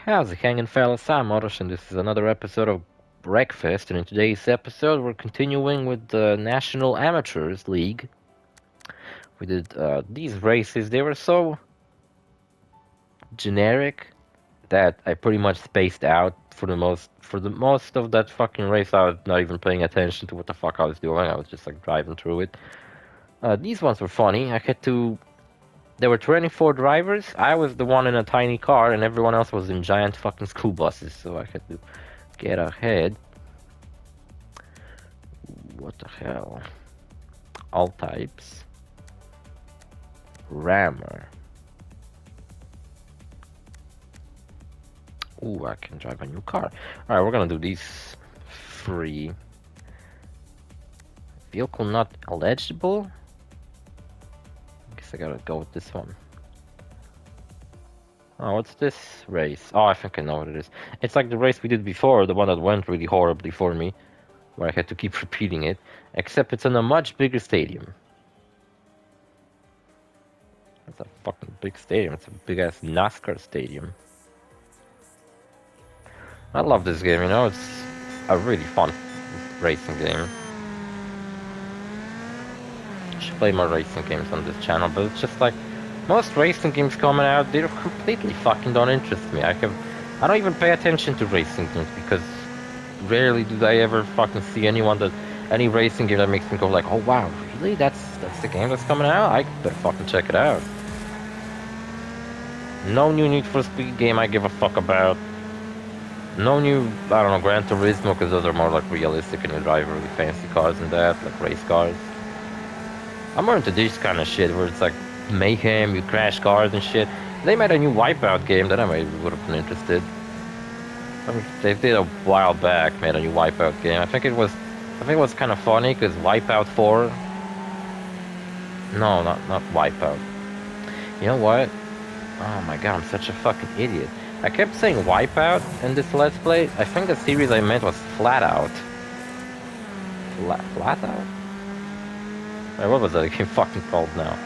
How's it hanging, fellas? I'm OrosZ, and this is another episode of Wreckfest. And in today's episode, we're continuing with the National Amateurs League. We did these races. They were so generic that I pretty much spaced out for the most of that fucking race. I was not even paying attention to what the fuck I was doing. I was just like driving through it. These ones were funny. There were 24 drivers. I was the one in a tiny car, and everyone else was in giant fucking school buses. So I had to get ahead. What the hell? All types. Rammer. Ooh, I can drive a new car. Alright, we're gonna do these three. Vehicle not eligible? Guess I gotta go with this one. Oh, what's this race? Oh, I think I know what it is. It's like the race we did before, the one that went really horribly for me, where I had to keep repeating it, except it's in a much bigger stadium. It's a fucking big stadium. It's a big-ass NASCAR stadium. I love this game, you know? It's a really fun racing game. I should play more racing games on this channel, but it's just like most racing games coming out, they completely fucking don't interest me. I don't even pay attention to racing games because rarely do I ever fucking see any racing game that makes me go like, oh wow, really? That's the game that's coming out? I better fucking check it out. No new Need for Speed game I give a fuck about. No new, I don't know, Gran Turismo, because those are more like realistic and you drive really fancy cars and that, like race cars. I'm more into this kind of shit where it's like mayhem, you crash cars and shit. They made a new Wipeout game that I maybe would have been interested. I mean, they did a while back, made a new Wipeout game. I think it was kind of funny because Wipeout 4. No, not Wipeout. You know what? Oh my god, I'm such a fucking idiot. I kept saying Wipeout in this Let's Play. I think the series I meant was Flat Out. Flat Out? Wait, what was that game fucking called now?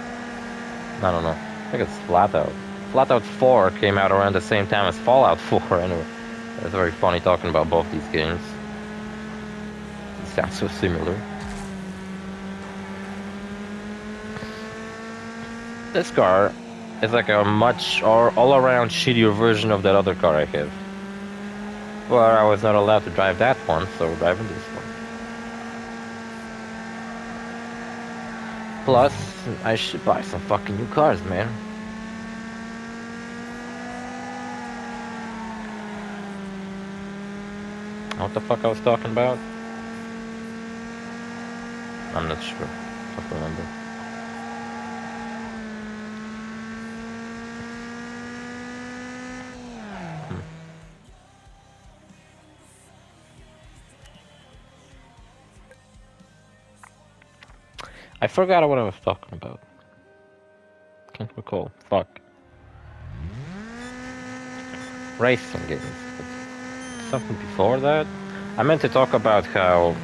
I don't know. I think it's Flat Out. Flat Out 4 came out around the same time as Fallout 4. Anyway, it's very funny talking about both these games. They sound so similar. This car is like a much all-around shittier version of that other car I have. Well, I was not allowed to drive that one, so we're driving this one. Plus, I should buy some fucking new cars, man. What the fuck I was talking about? I'm not sure. I don't remember. I forgot what I was talking about. Can't recall. Fuck. Racing games. Something before that? I meant to talk about how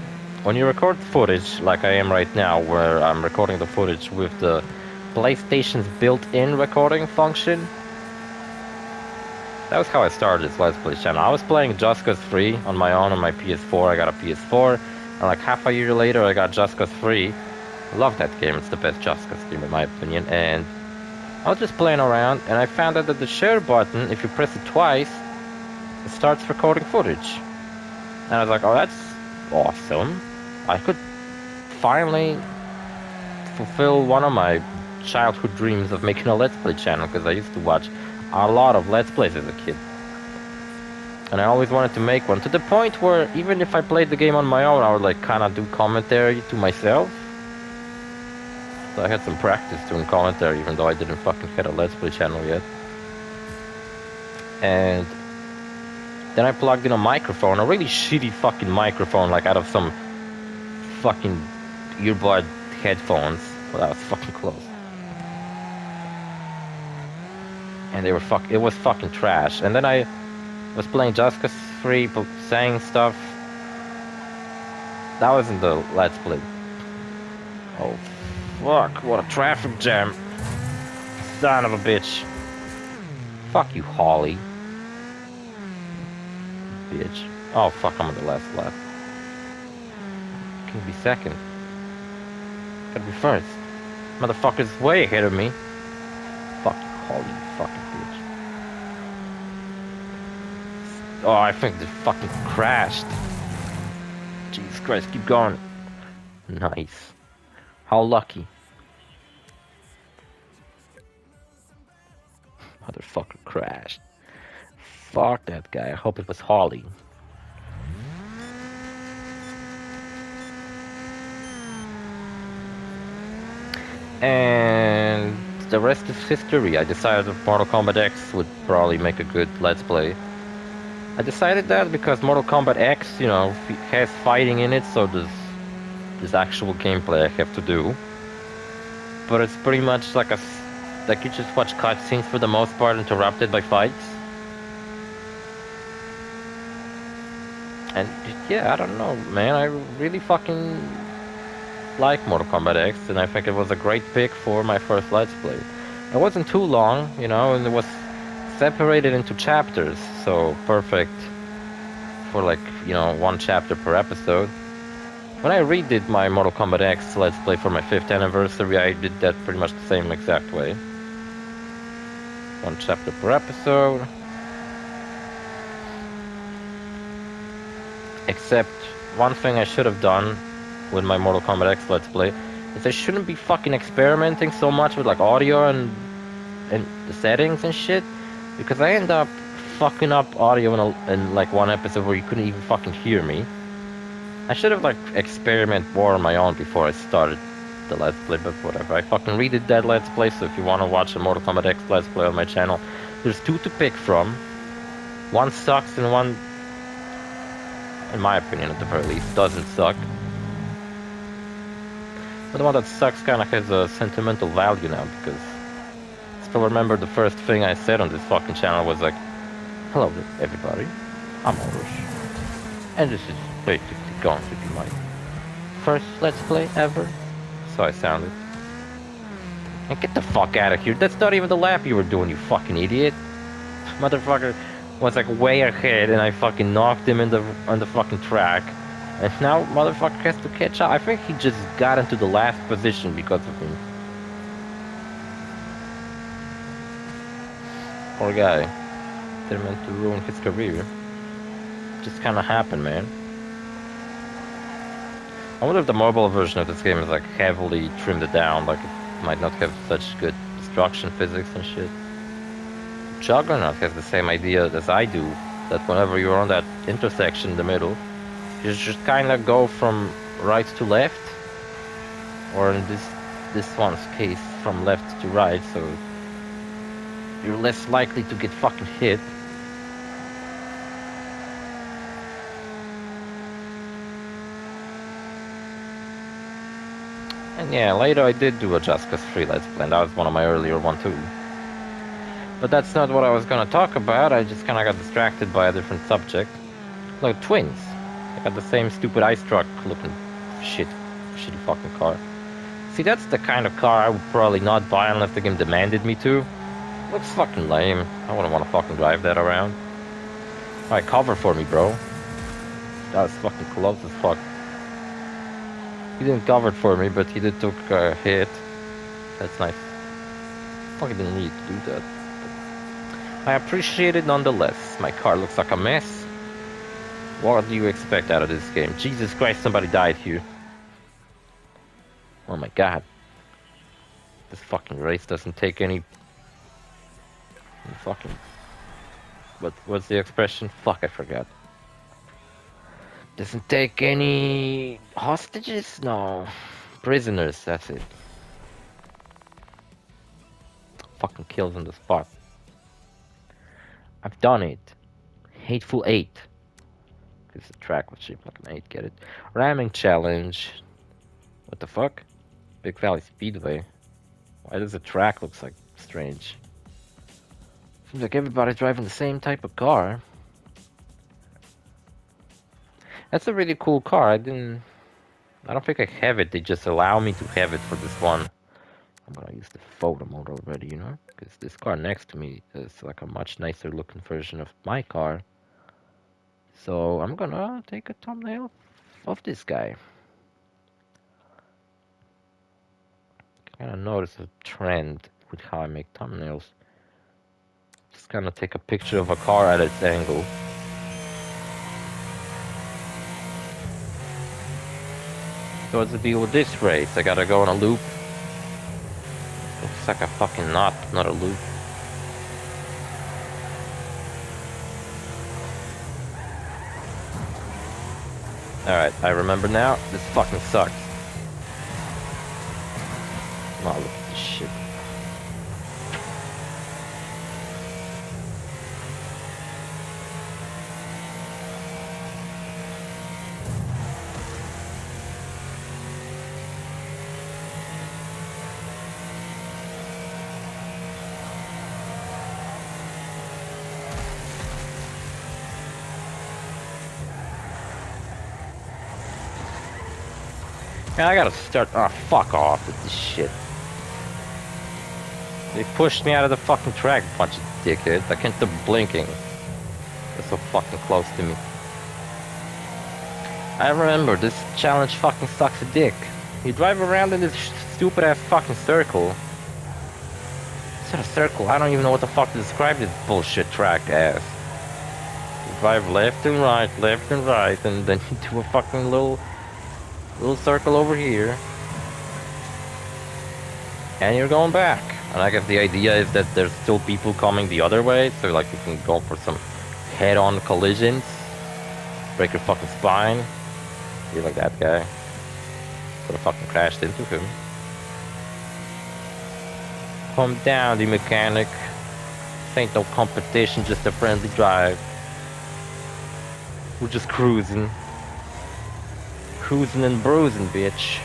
when you record footage, like I am right now, where I'm recording the footage with the PlayStation's built-in recording function. That was how I started this Let's Play channel. I was playing Just Cause 3 on my own on my PS4. I got a PS4, and like half a year later I got Just Cause 3. I love that game. It's the best Just Cause game in my opinion. And I was just playing around, and I found out that the share button, if you press it twice, it starts recording footage. And I was like, oh, that's awesome. I could finally fulfill one of my childhood dreams of making a Let's Play channel, because I used to watch a lot of Let's Plays as a kid. And I always wanted to make one, to the point where even if I played the game on my own, I would like kind of do commentary to myself. So I had some practice doing commentary, even though I didn't fucking have a Let's Play channel yet. And then I plugged in a microphone, a really shitty fucking microphone, like out of some fucking earbud headphones. Well, that was fucking close. And they were it was fucking trash. And then I was playing Just Cause 3, saying stuff. That wasn't the Let's Play. Oh, fuck, what a traffic jam. Son of a bitch. Fuck you, Holly. bitch. Oh fuck, I'm on the last lap. Can be second. Gotta be first. Motherfucker's way ahead of me. Fuck you, holy fucking bitch. Oh, I think this fucking crashed. Jesus Christ, keep going. Nice. How lucky. Motherfucker crashed. Fuck that guy. I hope it was Holly. And the rest is history. I decided that Mortal Kombat X would probably make a good Let's Play. I decided that because Mortal Kombat X, you know, has fighting in it, so there's actual gameplay I have to do. But it's pretty much like like you just watch cutscenes for the most part, interrupted by fights. And yeah, I don't know, man. I really fucking like Mortal Kombat X, and I think it was a great pick for my first Let's Play. It wasn't too long, you know, and it was separated into chapters, so perfect for like, you know, one chapter per episode. When I redid my Mortal Kombat X Let's Play for my 5th anniversary, I did that pretty much the same exact way. One chapter per episode. Except one thing I should have done with my Mortal Kombat X Let's Play is I shouldn't be fucking experimenting so much with like audio and the settings and shit, because I end up fucking up audio in like one episode where you couldn't even fucking hear me. I should have like experimented more on my own before I started the Let's Play, but whatever. I fucking redid that Let's Play, so if you want to watch a Mortal Kombat X Let's Play on my channel, there's 2 to pick from. One sucks and one, in my opinion at the very least, doesn't suck. But the one that sucks kind of has a sentimental value now, because I still remember the first thing I said on this fucking channel was like, hello everybody, I'm OrosZ, and this is basically going to be my first Let's Play ever. So I sounded. And get the fuck out of here, that's not even the lap you were doing, you fucking idiot. Motherfucker was like way ahead and I fucking knocked him on the fucking track. And now motherfucker has to catch up. I think he just got into the last position because of me. Poor guy. They're meant to ruin his career. Just kinda happened, man. I wonder if the mobile version of this game is like heavily trimmed down, like it might not have such good destruction physics and shit. Juggernaut has the same idea as I do, that whenever you're on that intersection in the middle, you just kind of go from right to left, or in this one's case, from left to right, so you're less likely to get fucking hit. And yeah, later I did do a Just Cause 3 Let's Play, and that was one of my earlier one too. But that's not what I was gonna talk about, I just kinda got distracted by a different subject. Look, twins. I got the same stupid ice truck looking shitty fucking car. See, that's the kind of car I would probably not buy unless the game demanded me to. Looks fucking lame. I wouldn't want to fucking drive that around. Alright, cover for me, bro. That was fucking close as fuck. He didn't cover it for me, but he did took a hit. That's nice. Fucking didn't need to do that. I appreciate it nonetheless. My car looks like a mess. What do you expect out of this game? Jesus Christ, somebody died here. Oh my god. This fucking race doesn't take any fucking... What's the expression? Fuck, I forgot. Doesn't take any hostages? No. Prisoners, that's it. Fucking kills on the spot. I've done it. Hateful Eight. Because the track was shaped like an 8, get it? Ramming challenge. What the fuck? Big Valley Speedway. Why does the track look like strange? Seems like everybody's driving the same type of car. That's a really cool car. I don't think I have it. They just allow me to have it for this one. I'm gonna use the photo mode already, you know? Because this car next to me is like a much nicer looking version of my car. So I'm gonna take a thumbnail of this guy. Kinda notice a trend with how I make thumbnails. Just gonna take a picture of a car at its angle. So what's the deal with this race? I gotta go on a loop. Looks like a fucking knot, not a loop. Alright, I remember now. This fucking sucks. Oh, look at this shit. Yeah, I gotta start. Oh, fuck off with this shit. They pushed me out of the fucking track, bunch of dickheads. I can't stop blinking. They're so fucking close to me. I remember, this challenge fucking sucks a dick. You drive around in this stupid ass fucking circle. It's not a circle, I don't even know what the fuck to describe this bullshit track as. You drive left and right, and then you do a fucking little circle over here. And you're going back. And I guess the idea is that there's still people coming the other way, so like you can go for some head-on collisions. Break your fucking spine. Be like that guy. Could have fucking crashed into him. Calm down, the mechanic. This ain't no competition, just a friendly drive. We're just cruising. Cruising and bruising, bitch.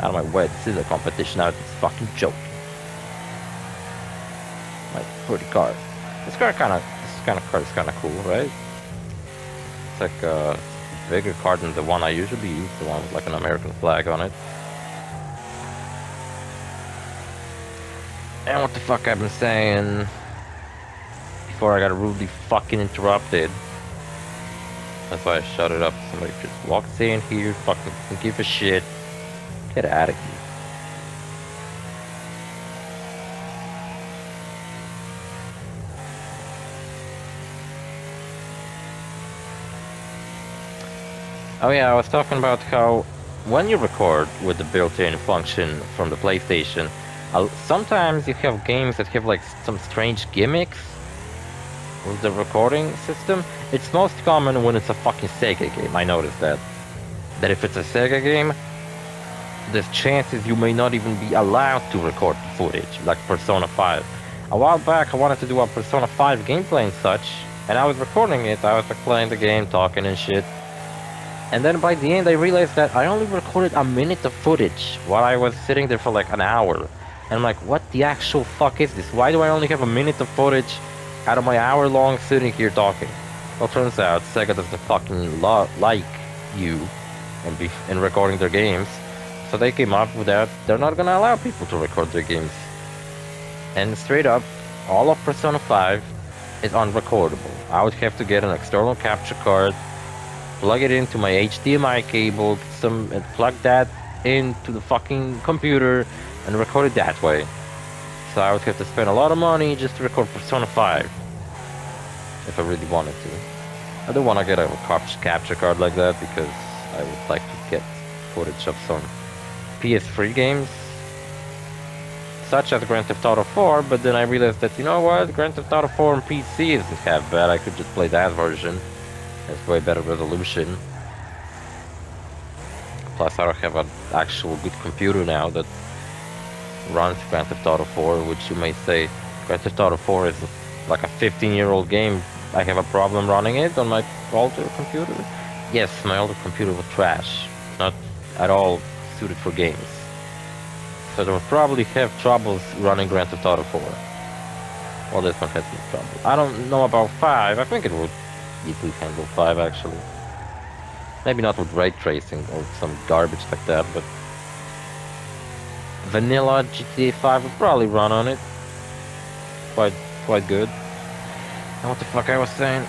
Out of my way, this is a competition, now it's a fucking joke. My pretty car. This kind of car is kinda cool, right? It's like a bigger car than the one I usually use, the one with like an American flag on it. And what the fuck I've been saying before I got rudely fucking interrupted. That's why I shut it up. Somebody just walks in here, fucking give a shit. Get out of here. Oh yeah, I was talking about how when you record with the built-in function from the PlayStation, sometimes you have games that have like some strange gimmicks with the recording system. It's most common when it's a fucking Sega game. I noticed that. That if it's a Sega game, there's chances you may not even be allowed to record footage, like Persona 5. A while back I wanted to do a Persona 5 gameplay and such, and I was recording it, I was like playing the game, talking and shit. And then by the end I realized that I only recorded a minute of footage while I was sitting there for like an hour. And I'm like, what the actual fuck is this? Why do I only have a minute of footage out of my hour long sitting here talking? Well, turns out Sega doesn't fucking like you and recording their games. So they came up with that, they're not gonna allow people to record their games. And straight up, all of Persona 5 is unrecordable. I would have to get an external capture card, plug it into my HDMI cable, and plug that into the fucking computer and record it that way. So I would have to spend a lot of money just to record Persona 5. If I really wanted to. I don't want to get a capture card like that because I would like to get footage of some PS3 games, such as Grand Theft Auto 4, but then I realized that, you know what, Grand Theft Auto 4 on PC isn't half bad. I could just play that version. It's way better resolution. Plus I don't have an actual good computer now that runs Grand Theft Auto 4, which you may say Grand Theft Auto 4 is like a 15-year-old game. I have a problem running it on my older computer. Yes, my older computer was trash. Not at all suited for games. So they would probably have troubles running Grand Theft Auto 4. Well, this one has no trouble. I don't know about 5. I think it would easily handle 5 actually. Maybe not with ray tracing or some garbage like that, but vanilla GTA 5 would probably run on it. Quite good. What the fuck I was saying?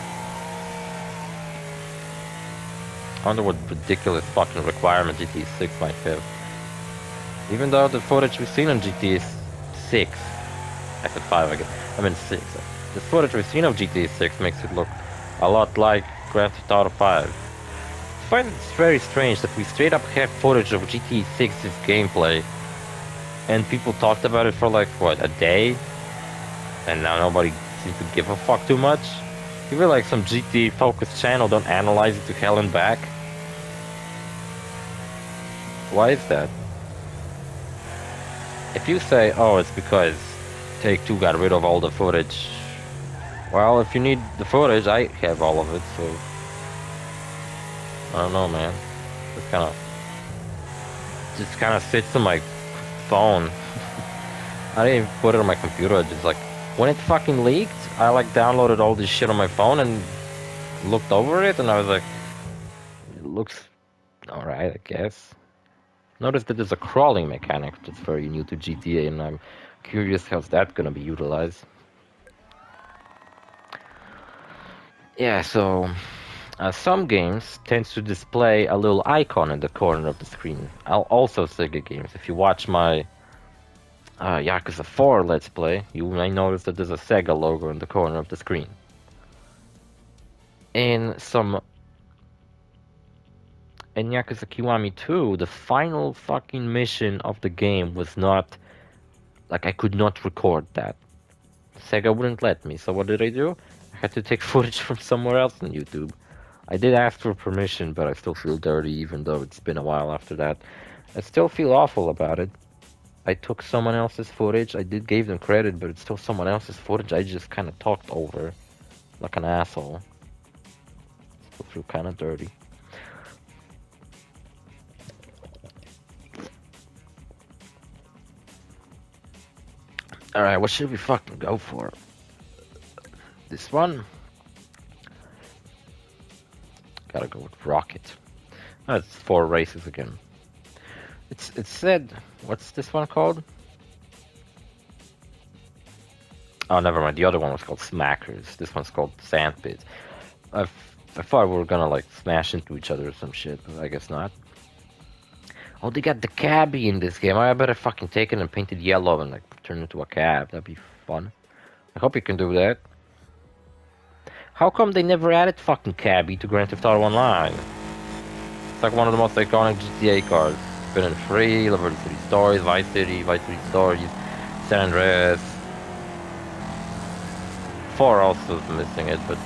I wonder what ridiculous fucking requirement GTA 6 might have. Even though the footage we've seen on GTA 6, I said 5 again, I mean 6. The footage we've seen of GTA 6 makes it look a lot like Grand Theft Auto 5. I find it very strange that we straight up have footage of GTA 6's gameplay and people talked about it for like, what, a day? And now nobody seems to give a fuck too much? You feel like some GTA focused channel don't analyze it to hell and back? Why is that? If you say, oh, it's because Take-Two got rid of all the footage. Well, if you need the footage, I have all of it, so... I don't know, man. Just kind of sits on my phone. I didn't even put it on my computer, I just like... When it fucking leaked, I like downloaded all this shit on my phone and looked over it, and I was like... It looks alright, I guess. Notice that there's a crawling mechanic that's very new to GTA, and I'm curious how's that gonna be utilized. Yeah, so some games tend to display a little icon in the corner of the screen. Also Sega games. If you watch my Yakuza 4 Let's Play, you may notice that there's a Sega logo in the corner of the screen. In Yakuza Kiwami 2, the final fucking mission of the game was not... Like, I could not record that. Sega wouldn't let me, so what did I do? I had to take footage from somewhere else on YouTube. I did ask for permission, but I still feel dirty, even though it's been a while after that. I still feel awful about it. I took someone else's footage. I gave them credit, but it's still someone else's footage. I just kind of talked over like an asshole. Still feel kind of dirty. Alright, what should we fucking go for? This one? Gotta go with Rocket. Oh, it's 4 races again. It said... What's this one called? Oh, never mind. The other one was called Smackers. This one's called Sandpit. I thought we were gonna, like, smash into each other or some shit, but I guess not. Oh, they got the cabbie in this game. I better fucking take it and paint it yellow and, like, turn it into a cab. That'd be fun. I hope you can do that. How come they never added fucking cabbie to Grand Theft Auto Online? It's like one of the most iconic GTA cars. It's been in 3, Liberty City Stories, Vice City Stories, San Andreas. 4 also is missing it, but...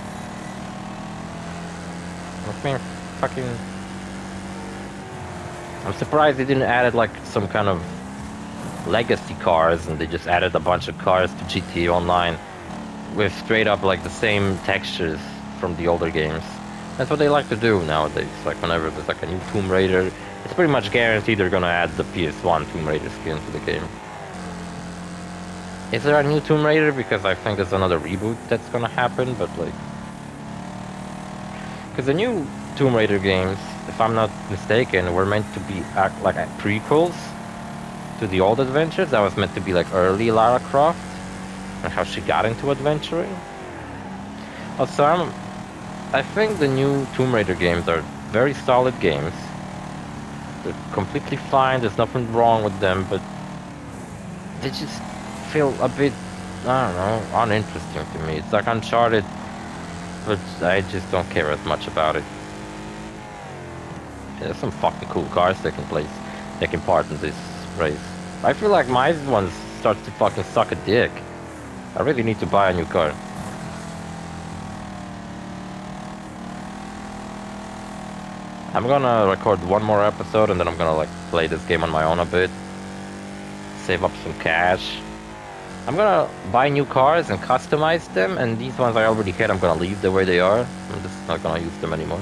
I mean, fucking... I'm surprised they didn't add like some kind of legacy cars and they just added a bunch of cars to GTA Online with straight up like the same textures from the older games. That's what they like to do nowadays. Like whenever there's like a new Tomb Raider, it's pretty much guaranteed they're gonna add the PS1 Tomb Raider skin to the game. Is there a new Tomb Raider? Because I think there's another reboot that's gonna happen, but like... Because the new Tomb Raider games, if I'm not mistaken, were meant to be like prequels to the old adventures. That was meant to be like early Lara Croft and how she got into adventuring. Also, I think the new Tomb Raider games are very solid games. They're completely fine, there's nothing wrong with them, but they just feel a bit, I don't know, uninteresting to me. It's like Uncharted, but I just don't care as much about it. Yeah, there's some fucking cool cars taking part in this race. I feel like my one starts to fucking suck a dick. I really need to buy a new car. I'm gonna record one more episode and then I'm gonna like play this game on my own a bit. Save up some cash. I'm gonna buy new cars and customize them, and these ones I already had I'm gonna leave the way they are. I'm just not gonna use them anymore.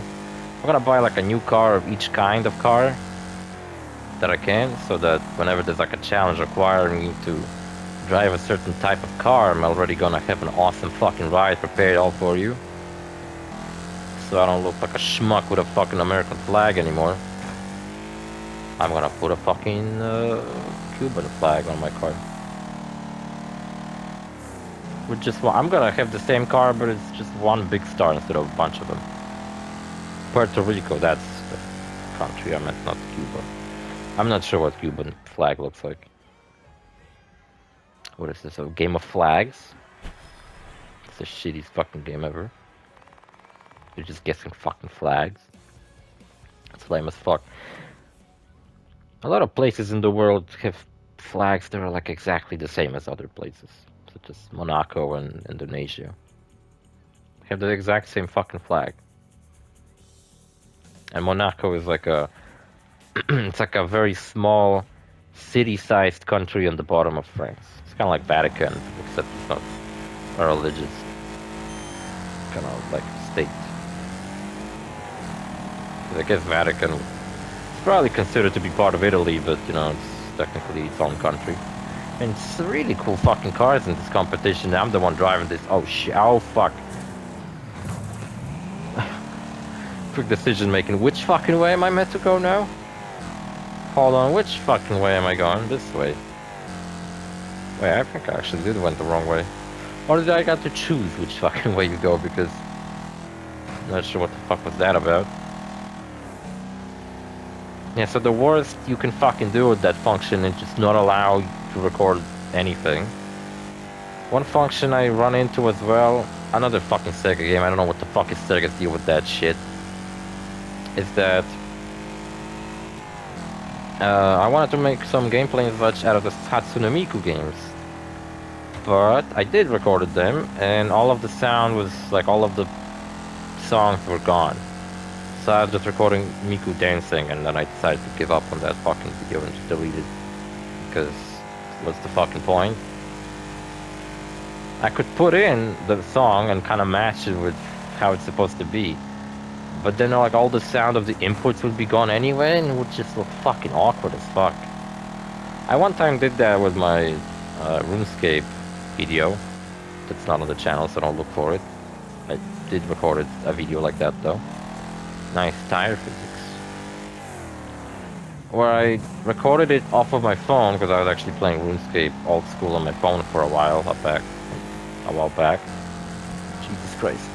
I'm gonna buy like a new car of each kind of car that I can, so that whenever there's like a challenge requiring me to drive a certain type of car, I'm already gonna have an awesome fucking ride prepared all for you. So I don't look like a schmuck with a fucking American flag anymore. I'm gonna put a fucking Cuban flag on my car. with just one. I'm gonna have the same car, but it's just one big star instead of a bunch of them. Puerto Rico, that's the country I meant, not Cuba. I'm not sure what Cuban flag looks like. What is this, a game of flags? It's the shittiest fucking game ever. You're just guessing fucking flags. It's lame as fuck. A lot of places in the world have flags that are like exactly the same as other places, such as Monaco and Indonesia. Have the exact same fucking flag. And Monaco is like a it's like a very small city-sized country on the bottom of France. It's kind of like Vatican, except it's not a religious kind of like state. I guess Vatican is probably considered to be part of Italy, but you know, it's technically its own country. And it's really cool fucking cars in this competition. I'm the one driving this. Oh shit! Oh fuck! Quick decision making. Which fucking way am I meant to go now? Hold on, which fucking way am I going? This way. Wait, I think I actually did went the wrong way. Or did I got to choose which fucking way you go, because I'm not sure what the fuck was that about. Yeah, so the worst you can fucking do with that function is just not allow you to record anything. One function I run into as well, another fucking Sega game, I don't know what the fuck is Sega's deal with that shit, is that I wanted to make some gameplay and such out of the Hatsune Miku games. But I did record them, and all of the sound was, like, all of the songs were gone. So I was just recording Miku dancing, and then I decided to give up on that fucking video and just delete it. Because what's the fucking point? I could put in the song and kind of match it with how it's supposed to be. But then like all the sound of the inputs would be gone anyway, and it would just look fucking awkward as fuck. I one time did that with my RuneScape video. That's not on the channel, so don't look for it. I did record a video like that though. Nice tire physics. Where I recorded it off of my phone, because I was actually playing RuneScape old school on my phone for a while back. Jesus Christ.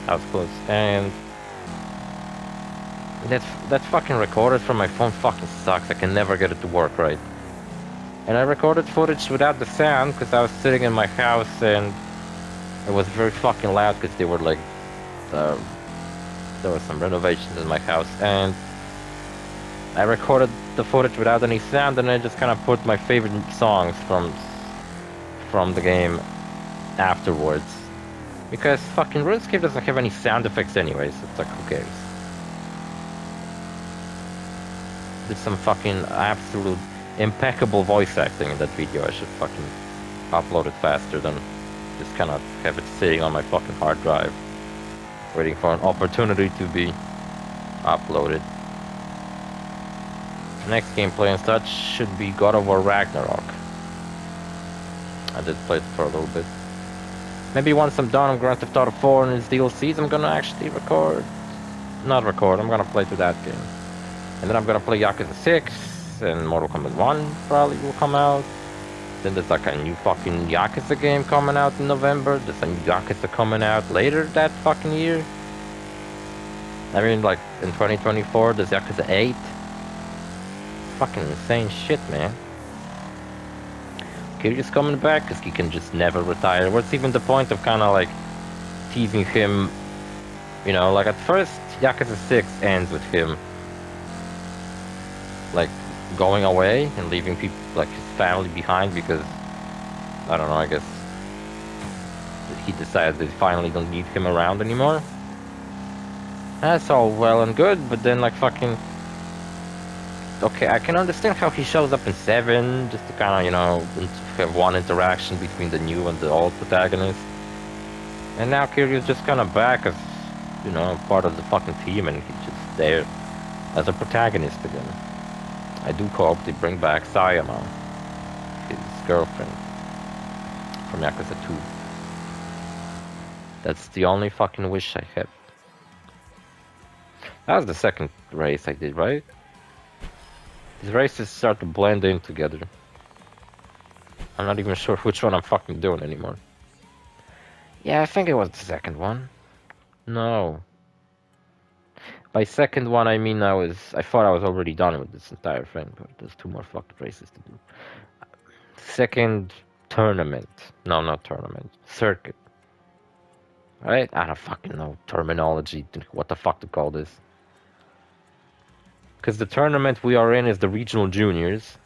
That was close. And that fucking recorded from my phone fucking sucks. I can never get it to work right. And I recorded footage without the sound because I was sitting in my house and it was very fucking loud because they were like there were some renovations in my house, and I recorded the footage without any sound, and I just kind of put my favorite songs from the game afterwards. Because fucking RuneScape doesn't have any sound effects anyways, so it's like, who cares? Did some fucking absolute impeccable voice acting in that video. I should fucking upload it faster than just kind of have it sitting on my fucking hard drive, waiting for an opportunity to be uploaded. Next gameplay and such should be God of War Ragnarok. I did play it for a little bit. Maybe once I'm done on Grand Theft Auto 4 and its DLCs, I'm gonna actually I'm gonna play through that game. And then I'm gonna play Yakuza 6, and Mortal Kombat 1 probably will come out. Then there's like a new fucking Yakuza game coming out in November. There's a new Yakuza coming out later that fucking year. I mean, like, in 2024, there's Yakuza 8. Fucking insane shit, man. Kiryu's coming back, because he can just never retire. What's even the point of kind of, like, teasing him, you know, like, at first, Yakuza 6 ends with him, like, going away and leaving people, like, his family behind because, I don't know, I guess he decided they finally don't need him around anymore. That's all well and good, but then, like, fucking... Okay, I can understand how he shows up in 7, just to kind of, you know, have one interaction between the new and the old protagonist. And now Kiryu's just kind of back as, you know, part of the fucking team, and he's just there as a protagonist again. I do hope they bring back Sayama, his girlfriend, from Yakuza 2. That's the only fucking wish I have. That was the second race I did, right? These races start to blend in together. I'm not even sure which one I'm fucking doing anymore. Yeah, I think it was the second one. No. By second one, I mean I thought I was already done with this entire thing, but there's two more fucked races to do. Second tournament. No, not tournament. Circuit. Right? I don't fucking know terminology. What the fuck to call this? Because the tournament we are in is the regional juniors.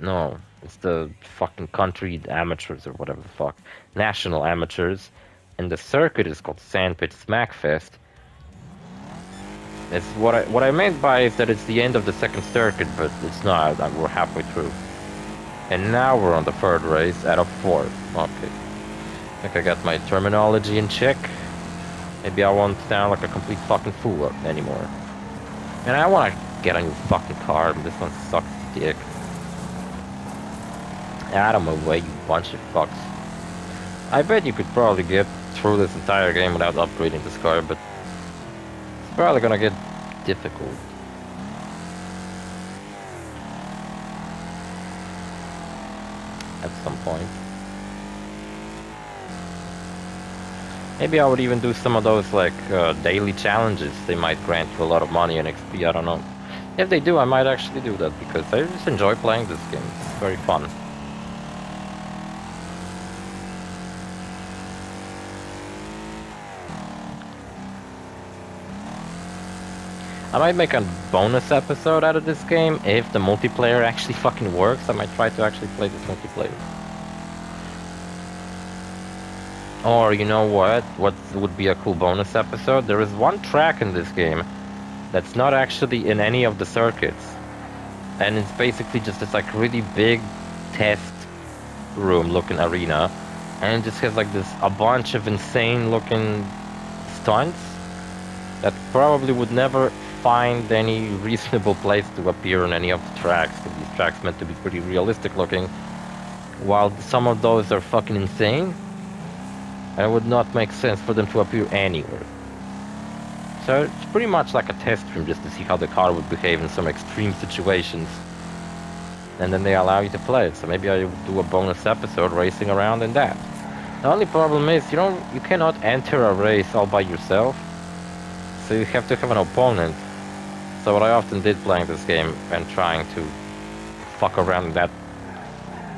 No, it's the fucking country amateurs or whatever the fuck. National amateurs. And the circuit is called Sandpit Smackfest. It's what I meant by is that it's the end of the second circuit, but it's not. We're halfway through. And now we're on the third race out of 4. Okay. I think I got my terminology in check. Maybe I won't sound like a complete fucking fool anymore. And I want to get a new fucking car, but this one sucks dick. Out of my way, you bunch of fucks. I bet you could probably get through this entire game without upgrading this car, but it's probably gonna get difficult. At some point. Maybe I would even do some of those like daily challenges. They might grant you a lot of money and XP, I don't know. If they do, I might actually do that because I just enjoy playing this game. It's very fun. I might make a bonus episode out of this game if the multiplayer actually fucking works. I might try to actually play this multiplayer. Or you know what? What would be a cool bonus episode? There is one track in this game that's not actually in any of the circuits. And it's basically just this like really big test room looking arena. And it just has like a bunch of insane looking stunts that probably would never find any reasonable place to appear on any of the tracks, because these tracks meant to be pretty realistic looking, while some of those are fucking insane, and it would not make sense for them to appear anywhere. So it's pretty much like a test room just to see how the car would behave in some extreme situations, and then they allow you to play it. So maybe I would do a bonus episode racing around in that. The only problem is you cannot enter a race all by yourself, so you have to have an opponent. So what I often did playing this game and trying to fuck around in that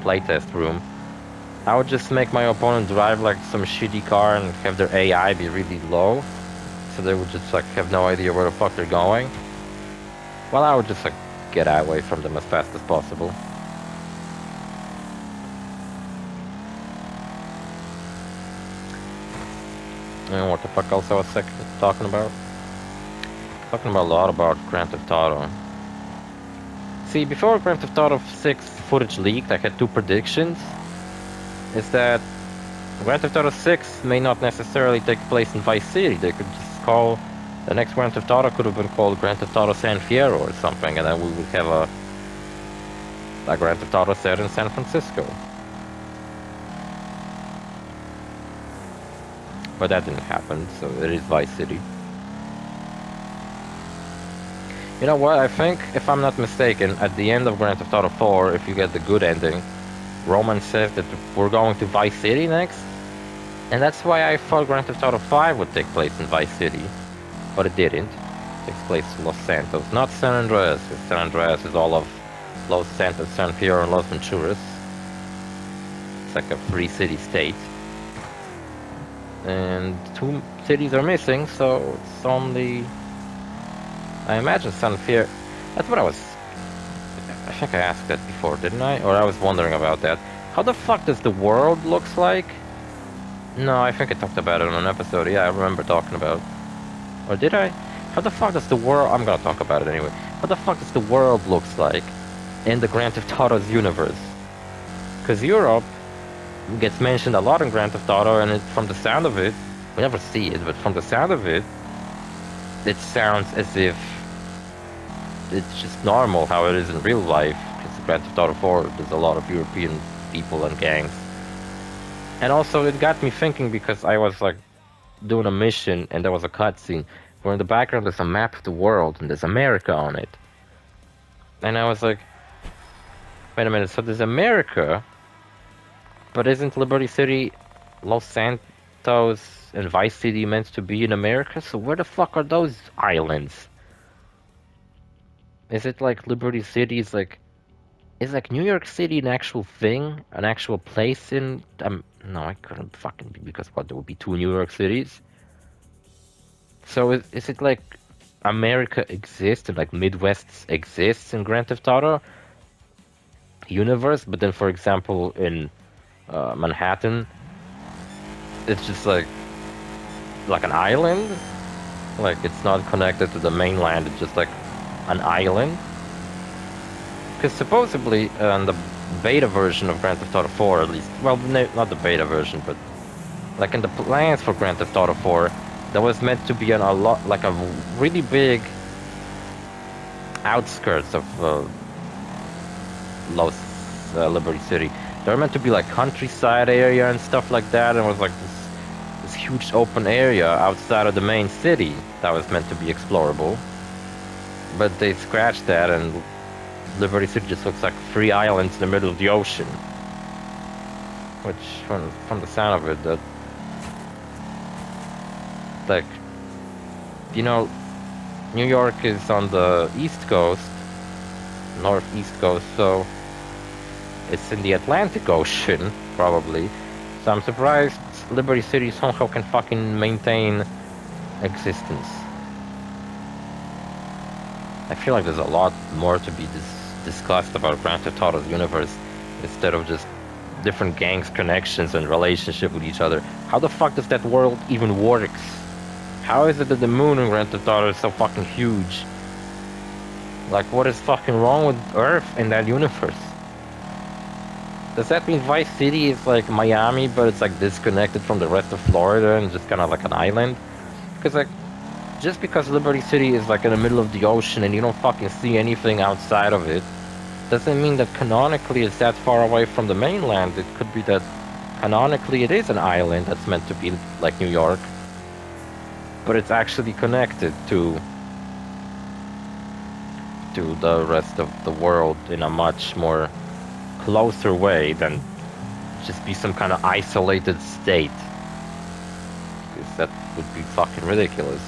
playtest room, I would just make my opponent drive like some shitty car and have their AI be really low, so they would just like have no idea where the fuck they're going. Well, I would just like get away from them as fast as possible. And what the fuck else I was talking about? Talking about a lot about Grand Theft Auto. See, before Grand Theft Auto 6 footage leaked, I had 2 predictions. Is that Grand Theft Auto 6 may not necessarily take place in Vice City. They could just call the next Grand Theft Auto could have been called Grand Theft Auto San Fierro or something, and then we would have a Grand Theft Auto set in San Francisco. But that didn't happen, so it is Vice City. You know what, I think, if I'm not mistaken, at the end of Grand Theft Auto 4, if you get the good ending, Roman says that we're going to Vice City next. And that's why I thought Grand Theft Auto 5 would take place in Vice City. But it didn't. It takes place in Los Santos, not San Andreas. San Andreas is all of Los Santos, San Fierro, and Los Venturas. It's like a free city state. And 2 cities are missing, so it's only... I imagine San Fierro... That's what I think I asked that before, didn't I? Or I was wondering about that. How the fuck does the world looks like? No, I think I talked about it on an episode. Yeah, I remember talking about... Or did I? How the fuck does the world... I'm gonna talk about it anyway. How the fuck does the world looks like in the Grand Theft Auto's universe? Because Europe gets mentioned a lot in Grand Theft Auto, and from the sound of it... We never see it, but from the sound of it, it sounds as if it's just normal how it is in real life. Because Grand Theft Auto 4, there's a lot of European people and gangs. And also it got me thinking because I was like doing a mission and there was a cutscene where in the background there's a map of the world and there's America on it. And I was like, wait a minute, so there's America, but isn't Liberty City Los Santos and Vice City meant to be in America, so where the fuck are those islands? Is it like Liberty City is like New York City an actual thing? An actual place in no, I couldn't fucking be because what there would be two New York cities. So is it like America exists and like Midwest exists in Grand Theft Auto universe, but then for example in Manhattan, it's just like an island, like it's not connected to the mainland. It's just like an island. Because supposedly in the beta version of Grand Theft Auto 4, at least, well, no, not the beta version, but like in the plans for Grand Theft Auto 4, there was meant to be a lot, like a really big outskirts of Los Liberty City. There were meant to be like countryside area and stuff like that, and it was like this huge open area outside of the main city that was meant to be explorable. But they scratched that, and Liberty City just looks like 3 islands in the middle of the ocean. Which, from the sound of it, that like, you know, New York is on the east coast, northeast coast, so it's in the Atlantic Ocean, probably. So I'm surprised Liberty City somehow can fucking maintain existence. I feel like there's a lot more to be discussed about Grand Theft Auto's universe instead of just different gangs' connections and relationship with each other. How the fuck does that world even works? How is it that the moon in Grand Theft Auto is so fucking huge? Like, what is fucking wrong with Earth in that universe? Does that mean Vice City is like Miami, but it's like disconnected from the rest of Florida and just kind of like an island? Because like, just because Liberty City is like in the middle of the ocean and you don't fucking see anything outside of it, doesn't mean that canonically it's that far away from the mainland. It could be that canonically it is an island that's meant to be like New York, but it's actually connected to the rest of the world in a much more closer way than just be some kind of isolated state. Because that would be fucking ridiculous.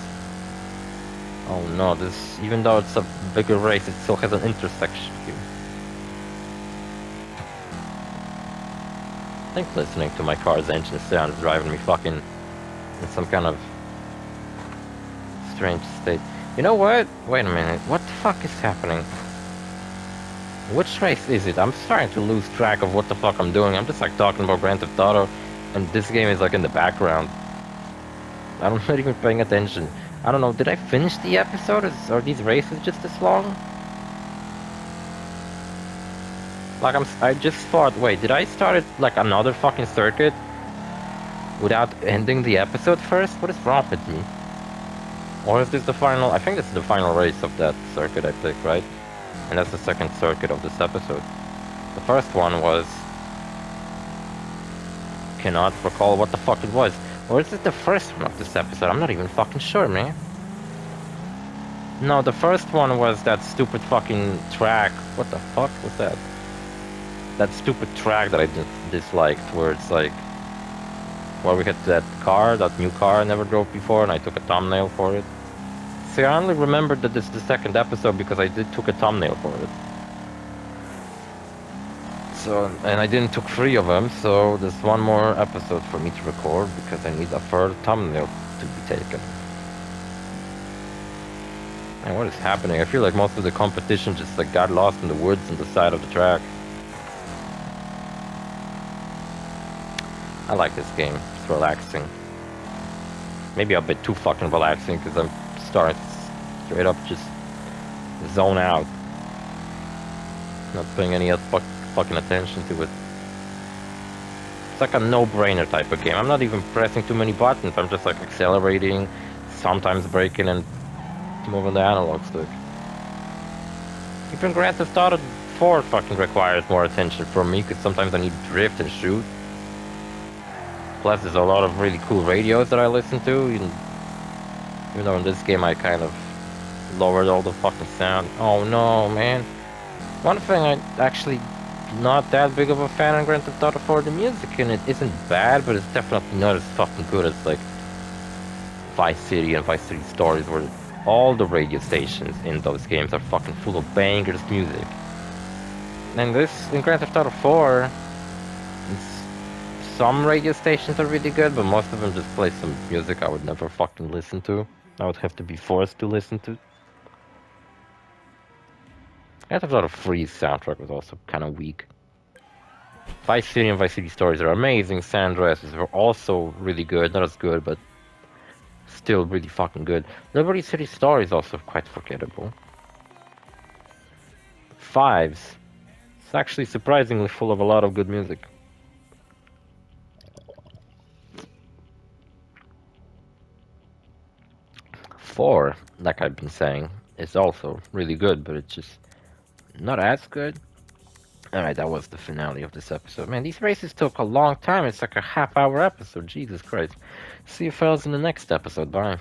Oh no, this, even though it's a bigger race, it still has an intersection here. I think listening to my car's engine sound is driving me fucking in some kind of strange state. You know what? Wait a minute. What the fuck is happening? Which race is it? I'm starting to lose track of what the fuck I'm doing. I'm just like talking about Grand Theft Auto, and this game is like in the background. I'm not even paying attention. I don't know, did I finish the episode? Are these races just this long? Like, I just thought, wait, did I start like another fucking circuit without ending the episode first? What is wrong with me? Or is this the final? I think this is the final race of that circuit I picked, right? And that's the second circuit of this episode. The first one was... cannot recall what the fuck it was. Or is it the first one of this episode? I'm not even fucking sure, man. No, the first one was that stupid fucking track. What the fuck was that? That stupid track that I disliked, where it's like... where we hit that car, that new car I never drove before, and I took a thumbnail for it. See, I only remembered that this is the second episode because I took a thumbnail for it. So, and I didn't took 3 of them, so there's one more episode for me to record because I need a third thumbnail to be taken. And what is happening? I feel like most of the competition just like got lost in the woods on the side of the track. I like this game. It's relaxing. Maybe a bit too fucking relaxing because I'm starting straight up just zone out. Not paying any fucking attention to it. It's like a no-brainer type of game. I'm not even pressing too many buttons. I'm just like accelerating, sometimes braking and moving the analog stick. Even Grand Theft Auto 4 fucking requires more attention from me because sometimes I need to drift and shoot. Plus there's a lot of really cool radios that I listen to, even though in this game I kind of lowered all the fucking sound. Oh no, man. One thing I actually not that big of a fan of Grand Theft Auto 4. The music in it isn't bad, but it's definitely not as fucking good as like Vice City and Vice City Stories, where all the radio stations in those games are fucking full of bangers music. And in Grand Theft Auto 4, some radio stations are really good, but most of them just play some music I would never fucking listen to. I would have to be forced to listen to. Grand Theft Auto 3's soundtrack was also kind of weak. Vice City and Vice City Stories are amazing. San Andreas are also really good. Not as good, but still really fucking good. Liberty City Stories is also quite forgettable. 5's. It's actually surprisingly full of a lot of good music. 4, like I've been saying, is also really good, but it's just not as good. Alright, that was the finale of this episode. Man, these races took a long time. It's like a half-hour episode. Jesus Christ. See you fellas in the next episode. Bye.